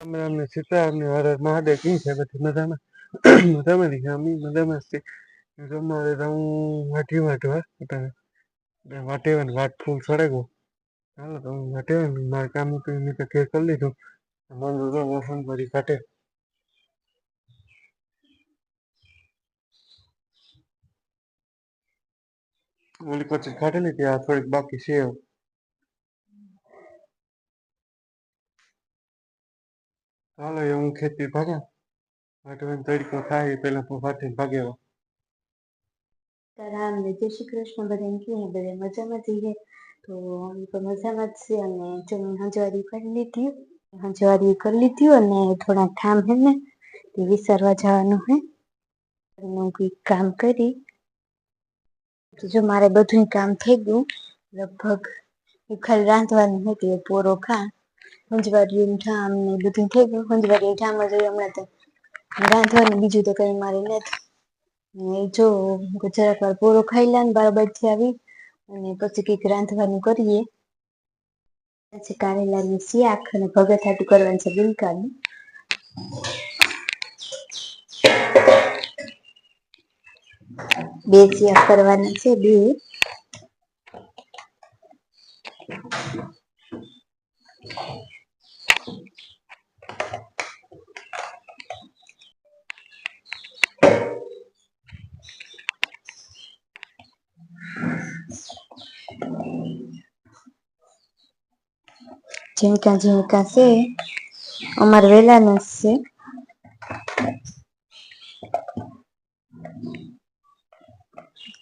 અમે સીતા અમને હર હર મહાદેવ કી છે પછી મજામાં મજામાં નહીં અમે મજામાં છે અમારે તો હું વાટી વાટવા વાટે વાટ ફૂલ સડે ગો હાલો તો હું વાટે મારે કામ હતું એની તો કેર કરી લીધું મને વસન કરી કાટે ઓલી પછી કાઢેલી ત્યાં થોડીક બાકી છે હાલો એ હું ખેતી ભાગ્યા વાટવાની તરીકો થાય પેલા વાટીને ભાગેવા રામ ને જય શ્રી કૃષ્ણ બધાને કેમ બધા મજામાં જઈએ તો અમે તો મજામાં જ છે અને જમીન હંજવારી કરી લીધી અને થોડા કામ હે ને તે વિસરવા જવાનું હે હું કંઈક કામ કરી તો જો મારે બધું કામ થઈ ગયું લગભગ ખાલી રાંધવાનું હતું પોરો ખા હંજવારી ઠામ ને બધું થઈ ગયું હંજવારી ઠામ જ હમણાં તો રાંધવાનું બીજું તો કઈ મારે નથી જો જરાક વાર પોરો ખાઈ લે ને બારથી આવી અને પછી કંઈક રાંધવાનું કરીએ પછી કારેલાનું શાક અને ભગત હાટું કરવાનું છે બિલકાનું બે શાક કરવાના છે બે ઝીણકા છે અમારે વેલાના છે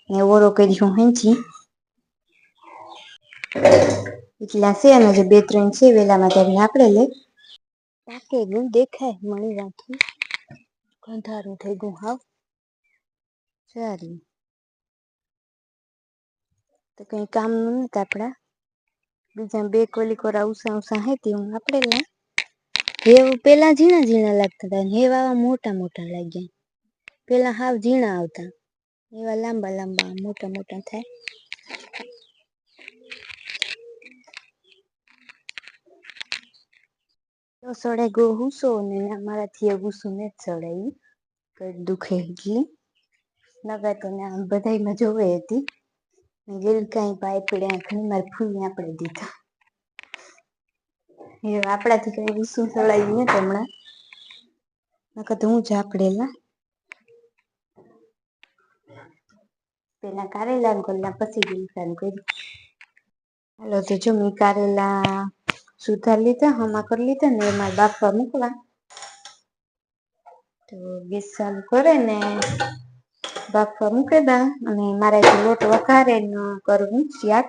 ને ઓરો કર્યું હેંચી એટલા છે અને જે બે ત્રણ છે વેલામાં ત્યારે આપણે લે પાકે ગયું દેખાય મળી રાખી ગંધારું થઈ ગયું હાવ સારી તો કઈ કામનું નથી આપડા બીજા બે કોલી કોરા ઉષા હે તે હું આપણે લે હેવ પેલા ઝીણા ઝીણા લાગતા હતા હેવ આવા મોટા મોટા લાગ્યા પેલા હાવ ઝીણા આવતા એવા લાંબા લાંબા મોટા મોટા થાય તો સડે ગો હુસો ને અમારાથી ગુસ્સો ને જ સડાયું કઈ દુખે એટલી નગર તો બધામાં જોવે હતી ગીલ કઈ પાય પડ્યા ઘણી માર ફૂઈને આપણે દીધા એ આપડાથી કઈ શું સડાયું ને હમણાં નકર તો હું જ આપડેલા પેલા કારેલા ગોળના પછી ગીલકાનું કર્યું હાલો તો જો મેં કારેલા સુધાર લીધા હમા કરી લીધા ને એમાં બાફવા મૂકવા તો ગેસ ચાલુ કરે ને બાફવા મૂકે દા અને મારે લોટ વઘારે ને કરવું શાક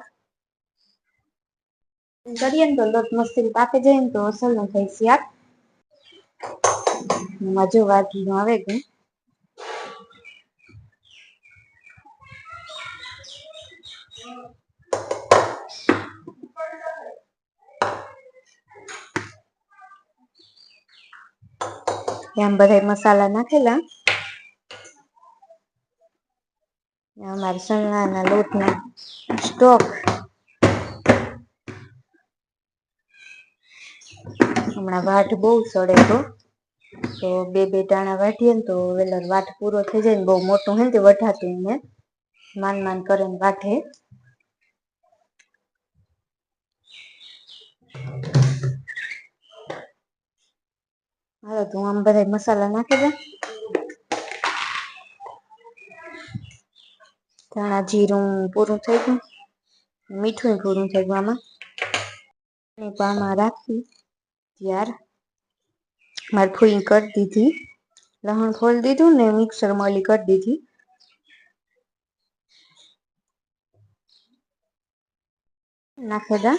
કરીએ ને તો લોટ મસ્તી પાકે જાય ને તો અસલ ન થાય શાક મજો વાગી ન આવે કે એમ બધા મસાલા નાખેલા અમારે સણાના લોટનો સ્ટોક હમણાં વાટ બહુ સડે તો બે ટાણા વાટીએ ને તો વેલા વાટ પૂરો થઈ જાય ને બહુ મોટું હોય ને વઢાતું ને માન કરીને વાટે હા તું આમ બધા મસાલા નાખી દે ધાણા જીરું પૂરું થઈ ગયું મીઠું પૂરું થઈ ગયું આમાં પામાં રાખી ત્યાર મારે ફૂઈ કરી દીધી લહણ ખોલી દીધું ને મિક્સર મોલી કરી દીધી નાખે દા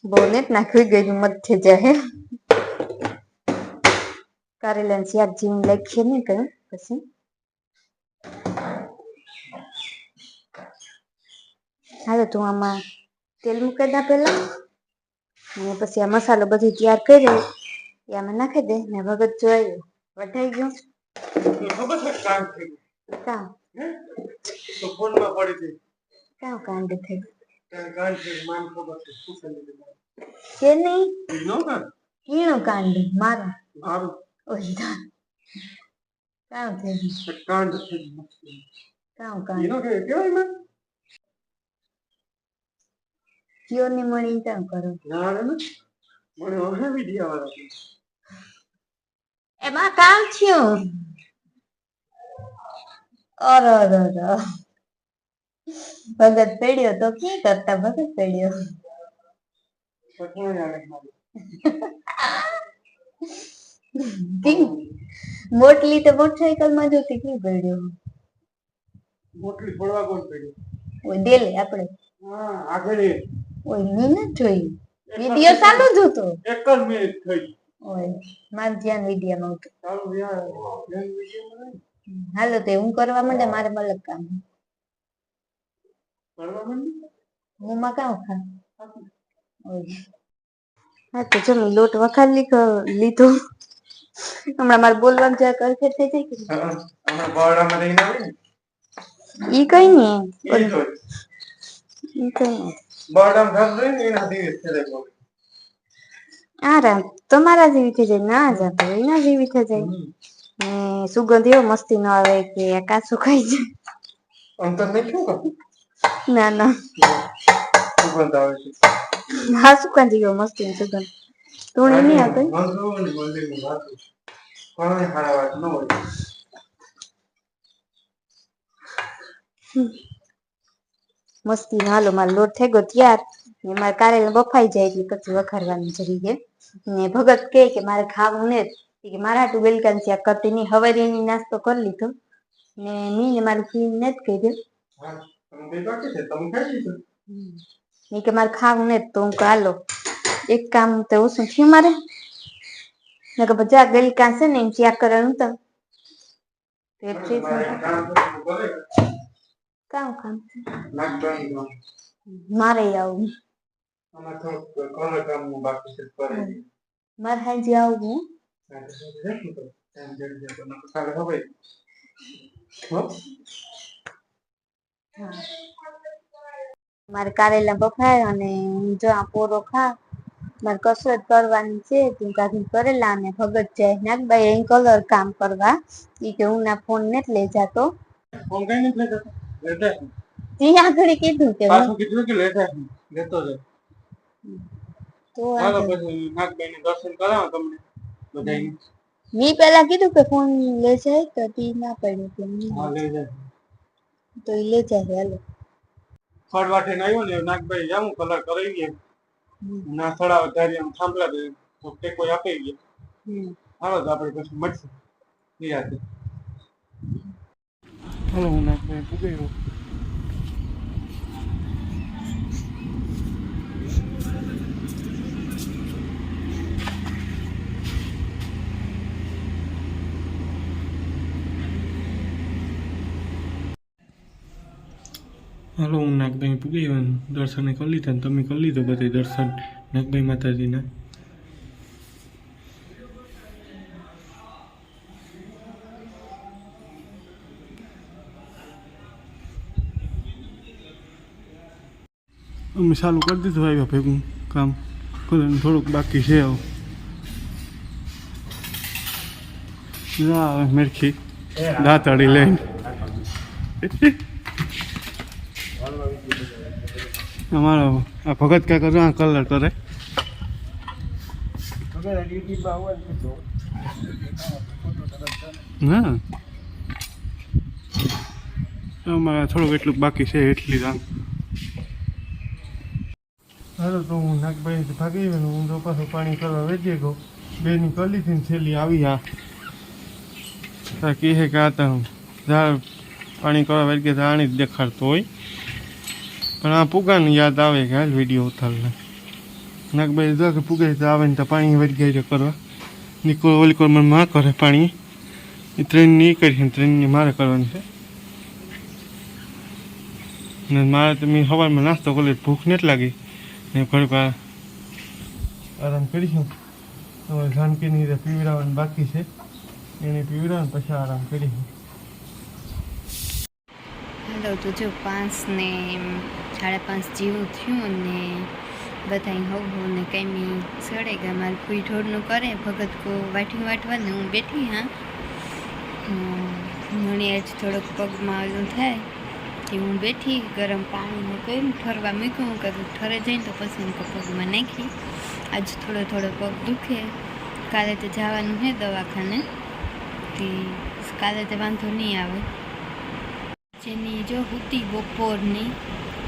બહુ ને નાખી ગયું મત જાહે કારેલાનું શાક જેવું લાગશે ને કઈ પછી હાલો તું આમાં તેલ મૂકી દા પેલા અને પછી આ મસાલો બધું તૈયાર કર્યો એ આમાં નાખી દે ને ભગત જોઈ વઢાઈ ગયું ખબર છે કામ થઈ ગયું કામ તો ફોનમાં પડી ગઈ કામ કાંડ થઈ કાંઈ છે માન ખબર છે શું કરી કે નહીં નો કાં કીણું કાંડ મારું મારું ઓય કામ થઈ ગયું કાંડ છે કામ કાંડ એનો કેવાય માં કયો ને મળી કામ કરો ના ને મને હવે વિડિયો વાળા એમાં કામ થયું અરે ભગત પડ્યો તો કી કરતા ભગત પડ્યો મોટલી તો મોટરસાયકલ માં જોતી કી પડ્યો મોટલી પડવા કોણ પડ્યો ઓય દેલે આપણે હા આગળ ઓય મેં ન જોઈ વિડિયો ચાલુ જ હતો 1 મિનિટ થઈ ઓય માર ધ્યાન વિડિયોમાં હતું ચાલુ યાર ધ્યાન વિડિયોમાં હાલો તે હું કરવા માંડે મારે મલક કામ કરવા માંડી હું માં કામ ખા ઓય હા તો ચલો લોટ વખાલી લીધો હમણાં મારે બોલવાનું જ્યાં કરખે થઈ જાય કે હમણાં બાવડામાં રહીને આવે ને ઈ કઈ નહીં ઈ કઈ બાવડામાં ઘર રહીને એના દિવસ થઈ જાય આરામ તમારા જેવી થઈ જાય ના જાતો એના જેવી થઈ જાય ને સુગંધ એવો મસ્તી ન આવે કે કાચું ખાઈ જાય અંતર નહીં શું કર ના ના સુગંધ આવે છે હા સુગંધ એવો મસ્તી ની સુગંધ તું નહીં આવતો મંદિરની વાત કોઈ હારા વાત ન હોય મસ્તી હાલો મારો લોટ થઈ ગયો તૈયાર ને મારે કારેલા બફાઈ જાય એટલે પછી વઘારવાની જરી છે ને ભગત કે મારે ખાવું ને કે મારા હાટુ વેલકમ ચેક કરતી નહીં હવારીની નાસ્તો કરી લીધો ને મીને મારું ફીન ને જ કહી દે હા તમે બે બાકી છે તમે ખાઈ લીધું નહીં કે મારે ખાવું ને તો હું હાલો એક કામ તો ઓછું થયું મારે ને કે બધા ગલકા છે ને એમ ચેક કરવાનું તો કામ મારે આવું મારે હાજી આવું મારે કારેલા બફાય અને જો આ પોરો ખા મારે કસરત કરવાની છે તું કાઢી કરેલા અને ભગત જાય નાગભાઈ અહીં કલર કામ કરવા ઈ કે હું ના ફોન ને જ લઈ જાતો ફોન કઈ નથી લેતો લેતા ત્યાં આગળ કીધું કે પાછું કીધું કે લેતા લેતો જાય તો ચાલો પછી નાગભાઈને દર્શન કરાવો તમને બધાને મેં પેલા કીધું કે ફોન લે જાય તો તી ના પડ્યું કે હા લઈ જાય તો ઈ લે જાય હાલો ફળવાઠે ને આવ્યો ને નાગભાઈ જામું કલર કરાવી ગયા ના સડાવે ત્યારે આમ થાંભલા દે તો ટેકો આપી ગયા હાલો તો આપણે પછી મળશું નિરાતે હાલો હું નાગભાઈ પૂગી હાલો હું નાગભાઈ પૂગી દર્શન કરી લીધા ને તમે કરી લીધો બધે દર્શન નાગભાઈ માતાજીના અમે ચાલુ કરી દીધું આવ્યા ભેગું કામ કરવાનું થોડુંક બાકી છે આવું મેરખી દાંતડી લઈને અમારો આ ભગત ક્યાં કરો આ કલર કરે હા અમારે થોડુંક એટલું બાકી છે એટલી રામ હાલો તો હું નાગભાઈ ભાગી ગયો હું તો પાછું પાણી કરવા વેચી ગયો બેની કરી લીધી ને છેલ્લી આવી આ કહે કે આ તો ઝાડ પાણી કરવા વેચ ગયા આણી જ દેખાડતો હોય પણ આ પુગાની યાદ આવે કે હાલ વિડીયો ઉતારલે નાગભાઈ જો કે પુગાઈ તો આવે ને તો પાણી વળી ગયા કરવા નીકોળ ઓલીકોળ મને માં કરે પાણી એ ટ્રેન નહીં કરી ટ્રેનની મારે કરવાની છે ને મારે તો મેં સવારમાં નાસ્તો કરી ભૂખ નથી લાગી ને ઘડીક આરામ કરીશું હવે જાનકીની રીતે પીવડાવવાનું બાકી છે એને પીવડાવવાનું પછી આરામ કરીશું હાલો તો જો 5 ને 5:30 જેવું થયું અને બધાય હવું ને કાંઈ સડે ગયા મારે કોઈ ઢોરનું કરે ભગત કો વાટી વાટવાને હું બેઠી હા મને આજ થોડોક પગમાં ઓલું થાય કે હું બેઠી ગરમ પાણીને કર્યું ઠરવા મૂક્યું કે ઠરે જઈને તો પછી હું પગમાં નાખી આજ થોડો પગ દુખે કાલે તો જવાનું છે દવાખાને તે કાલે તો વાંધો નહીં આવે જેની જો હતી બપોરની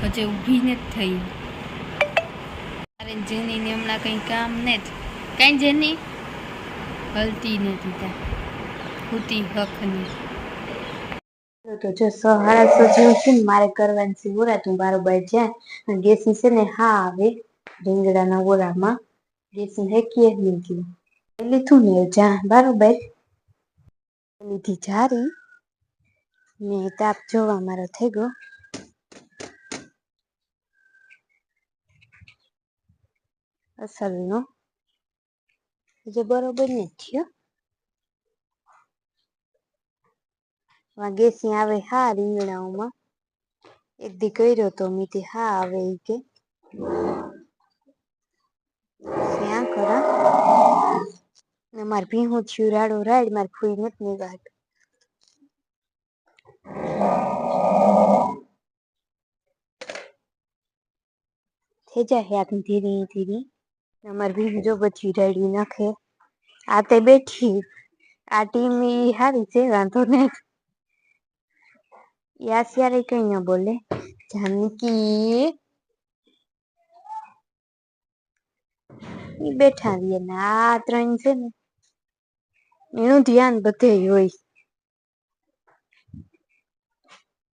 હજે ઊભી નથી થઈ અરે જેનીને હમણાં કંઈ કામ નથી કાંઈ જેની હલતી નથી ત્યાં હતી હકની તો જો 6:30 જેવું છે ને મારે કરવાની છે ઓરા તું બારોબાર જાય અને ગેસની છે ને હા આવે રીંગણાના ઓરામાં ગેસની હેકીએ જ નહીં લીધું ને જા બારોબાર લીધી જારી ને તાપ જોવા મારો થઈ ગયો અસલનો જે બરોબર નથી થયો ગેસી આવે હા રીંગણાઓમાં એક દી કર્યો તો મીથી હા આવે ઈ કે ત્યાં કરા ને મારે ભીહું થયું રાડો રાડ મારે ફૂઈ નથી નિગાત થઈ જાય આપની ધીરી ધીરી અમારે ભીહું જો બધી રાડી નાખે આ તે બેઠી આ ટીમ ઈ હારી છે વાંધો નહીં યાર કઈ ન બોલે જાનકી ઈ બેઠા રહીએ ને આ ત્રણ છે ને એનું ધ્યાન બધે હોય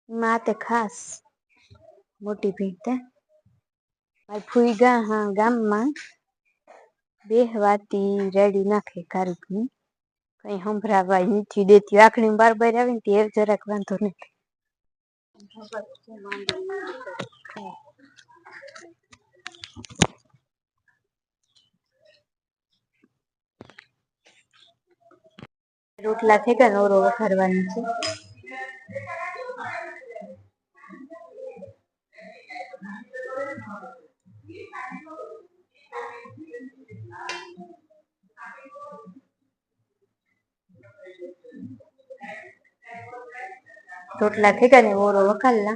માતે ખાસ મોટી ભીંતે મારી ફૂઈ ગામમાં બેહવાતી રેડી નાખે કારીગની કઈ સંભળાવા નથી દેતી આખડી બાર આવે ને તે જરાક વાંધો નથી રોટલા થઈ ગયા ઓરો વઘારવાની છે રોટલા થઈ ગયા ને ઓરો વઘારલા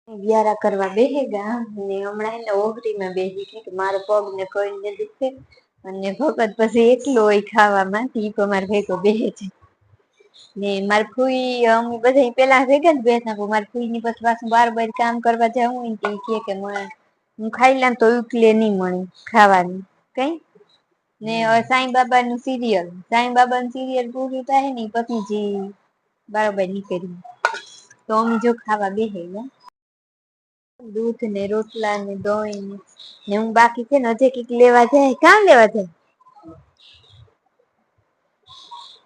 વ્યારા કરવા બેહી ગયા ને હમણાં એને ઓહરીમાં બેસી કે મારો પગ ને કઈને દુખે અને ભગત પછી એટલો હોય ખાવામાં ઈ તો મારે ભેગો બેહે છે ને મારી ફૂઈ અમે બધા પેલા ભેગા જ બેઠા મારી ફૂઈ ની પછી પાછું બાર કામ કરવા જવું ને કે હું ખાઈ લઉં તો ઉકલે નહીં મળે ખાવાનું કઈ ને સાંઈ બાબા નું સિરિયલ પૂરું થાય ને પછી જે બરાબર નીકળી તો અમે જો ખાવા બેહે દૂધ ને રોટલા ને દહીં ને હું બાકી છે ને હજી કઈક લેવા જાય કામ લેવા જાય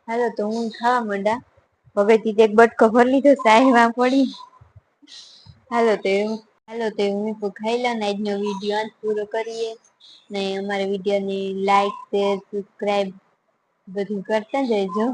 હાલો તો હું ખાવા માંડા હવે થી એક બટકો ભરી લીધો સાહેમાં પડી હાલો તો હું તો ખાઈ લઉં ને આજનો વિડીયો અંત પૂરો કરીએ ને અમારા વિડીયો ની લાઈક શેર સબસ્ક્રાઇબ બધું કરતા જજો